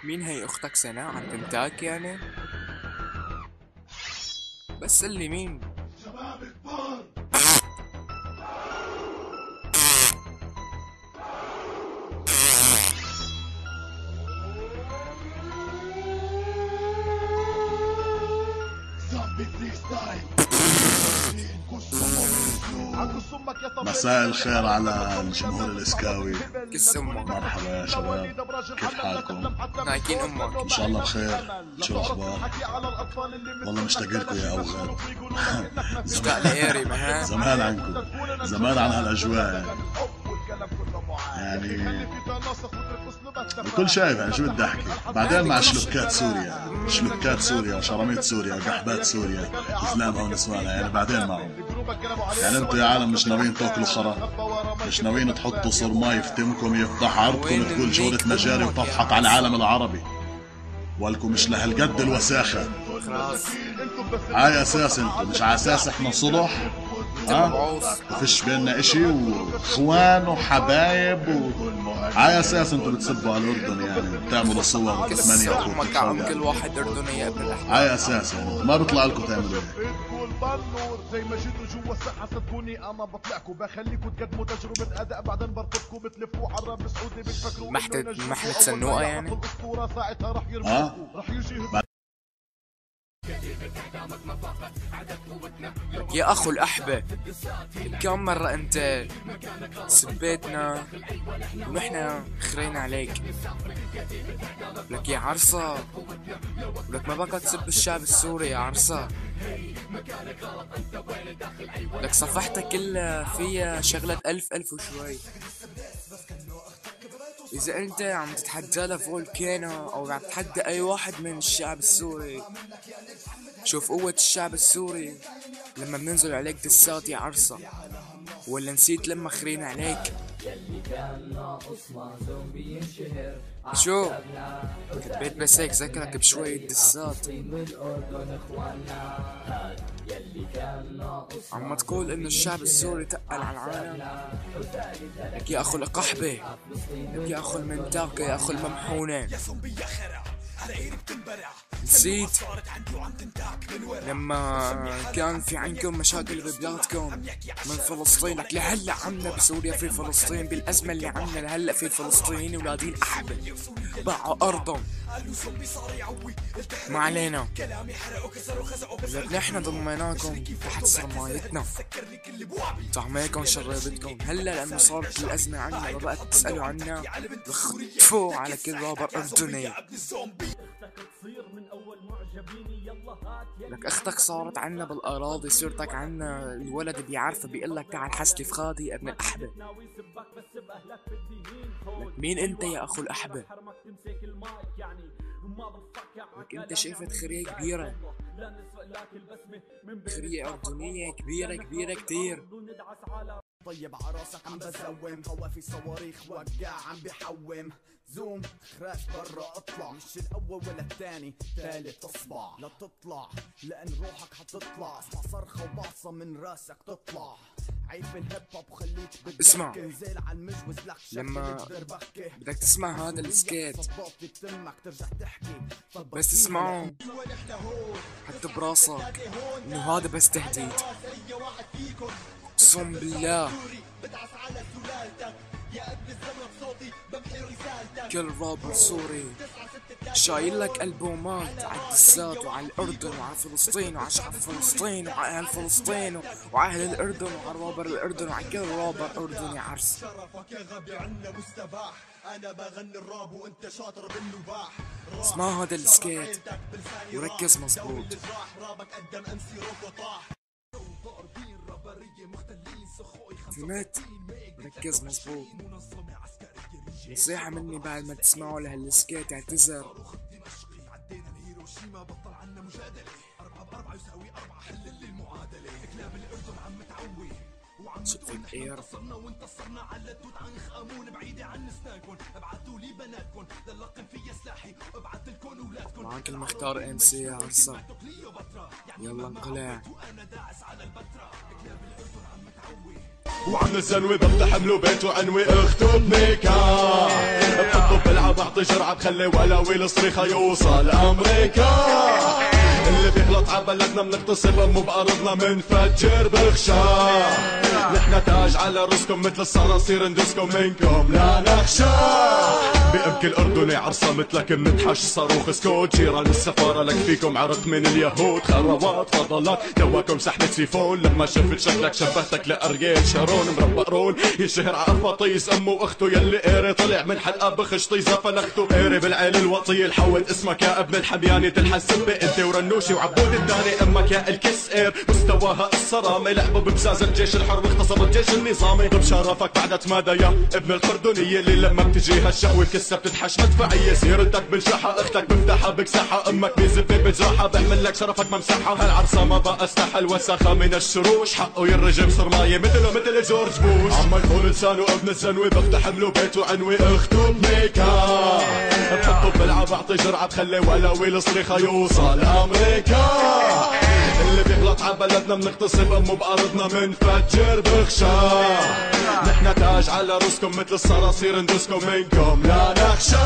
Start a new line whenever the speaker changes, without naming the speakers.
مين هي اختك سناء عن تنتاك يعني؟ بس اللي مين؟
مساء الخير على الجمهور الاسكاوي.
كس امك.
مرحبا يا شباب، كيف حالكم؟
نايكين امك.
ان شاء الله بخير. شو الاخبار؟ والله مشتاق لكم يا اوغاد.
مشتاق لإيري مها.
زمان عنكم، زمان عن هالاجواء يعني الكل شايف. يعني شو بدي احكي؟ بعدين مع شلوكات سوريا، شلوكات سوريا وشراميط سوريا وقحبات سوريا وزلامها ونسوانها، يعني بعدين معهم. يعني انتوا يا عالم مش ناويين تاكلوا خرا، مش ناويين تحطوا صرماي في تمكم يفضح عرضكم تقول جودة مجاري وتضحك على العالم العربي، والكم مش لهالقد الوساخة. هاي اساس انتوا، مش على اساس احنا صلح وفيش بيننا اشي واخوان وحبايب على اساس انتوا بتسبوا على الاردن، يعني بتعملوا صور وثمانية
امك عم كل واحد اردني يا ابن الاحمر.
على اساس يعني ما بيطلع لكم تعملوا هيك.
زي ما جيتوا جوا الساحه صدقوني انا بطلعكم بخليكم تقدموا تجربه اداء بعدين برفضكم بتلفوا على الراب السعودي بتفكروا
محلة سنوقه يعني.
الاسطوره ساعتها رح يرفضكم رح يجي
يا اخو الاحبة، كم مرة انت سبيتنا ونحنا خرينا عليك، لك يا عرصة، ولك ما بقى تسب الشعب السوري يا عرصة، لك صفحتك كلها فيها شغلة ألف وشوي. إذا أنت عم تتحدى لفولكانو أو عم تتحدى أي واحد من الشعب السوري، شوف قوة الشعب السوري لما بننزل عليك دسات يا عرصة. ولا نسيت لما خرينا عليك؟ شو كبيت بس هيك ذكرك بشوية دسات، عم تقول انه الشعب السوري تقل على العالم. لك يا اخو القحبة، لك يا اخو المنتاقة، يا اخو الممحونة، نسيت لما كان في عندكم مشاكل ببلادكم من فلسطين؟ لك لهلا عنا بسوريا في فلسطين، بالأزمة اللي عنا لهلا في فلسطينيين ولادين أحبة باعوا أرضهم. ما علينا، لك نحن ضميناكم تحت سرمايتنا، طعميكم شربتكم. هلا لأنه صارت الأزمة عنا وبقت تسألوا عنا بخطفوا على كل رابر أردني. لك اختك صارت عنا بالاراضي، سيرتك عنا الولد بيعرفه بيقلك تعال حسلي في خادي يا ابن الاحبه. لك مين انت يا اخو الاحبه؟ لك انت شفت خريه كبيره، خريه اردنيه كبيره كتير.
طيب عراسك عم بزوم خوافي صواريخ وقع عم بحوم زوم خراش برا اطلع، مش الاول ولا الثاني ثالث اصبع لا تطلع لان روحك حتطلع. اسمع صرخة وبعصة من راسك تطلع. عيب الهيب هوب وخليك
اسمع، لما بدك تسمع هذا السكيت بس تسمعه حتى براسك انه هذا بس تهديد. اقسم بالله كل رابر سوري شايل لك البومات على الدسات وعلى الاردن وعلى فلسطين وعلى شعب فلسطين وعلى اهل فلسطين وعلى اهل الاردن وعلى رابر الاردن وعلى كل رابر اردني عرس.
شرفك يا غبي عنا مستباح، انا بغني الراب وانت شاطر بالنباح.
اسمع هذا السكيت وركز مظبوط. فهمت؟ ركز مظبوط. نصيحة مني بعد ما تسمعوا لهالسكيت اعتذر. شفت اير معاك المختار ام سي يا عرصة، يلا انقلع.
وعم نسنوي بفتح له بيت وانوي اخته بنيكا بتطلب بلعب اعطي بعطي جرعة بخلي ولاوي الصريخة يوصل أمريكا. اللي بيغلط عبلدنا بنغتصب أمه بأرضنا منفجر بغشا. نحنا تاج على راسكم مثل الصراصير ندسكم منكم لا نخشى. بأبكي الأردني عرصة مثلك منتحش صاروخ سكوت. جيران السفارة لك فيكم عرق من اليهود. خروات فضلات دواكم سحبة سيفون. لما شفت شكلك شبهتك لأرييل شارون مربى قرون. يشهر عفاطيس أمه وأخته يلي قيري طلع من حلقة بخشطيزة فلخته. قيري بالعيل الوطية الحول اسمك يا ابن الحبياني تنحسب انت ورنوشي وعبود الداني. امك يا الكس اير مستواها الصرامي. لعبوا بمزاز الجيش الحرب اغتصب الجيش النظامي. بشرفك بعد تمادى يا ابن القردونية اللي لما بتجيها الشقوة الكسة بتتحش مدفعية. سيرتك بنشحها اختك بفتحها بكسحها. امك بيزبي بجراحها بحمل لك شرفك ممسحها. هالعرصة ما بقى استحل وسخة من الشروش. حقه يرجم صرماية مثله مثل جورج بوش. عم يخون لسانه ابن الزنوي بفتح له بيته عنوي اخته بميكا. بحطه بلعب بعطي جرعة بخلي ولاوي الصريخة يوصل أمريكا. اللي بيغلط عبلدنا بنغتصب أمه بأرضنا منفجر بغشا. نحنا تاج على راسكم مثل الصراصير ندسكم منكم لا نخشى.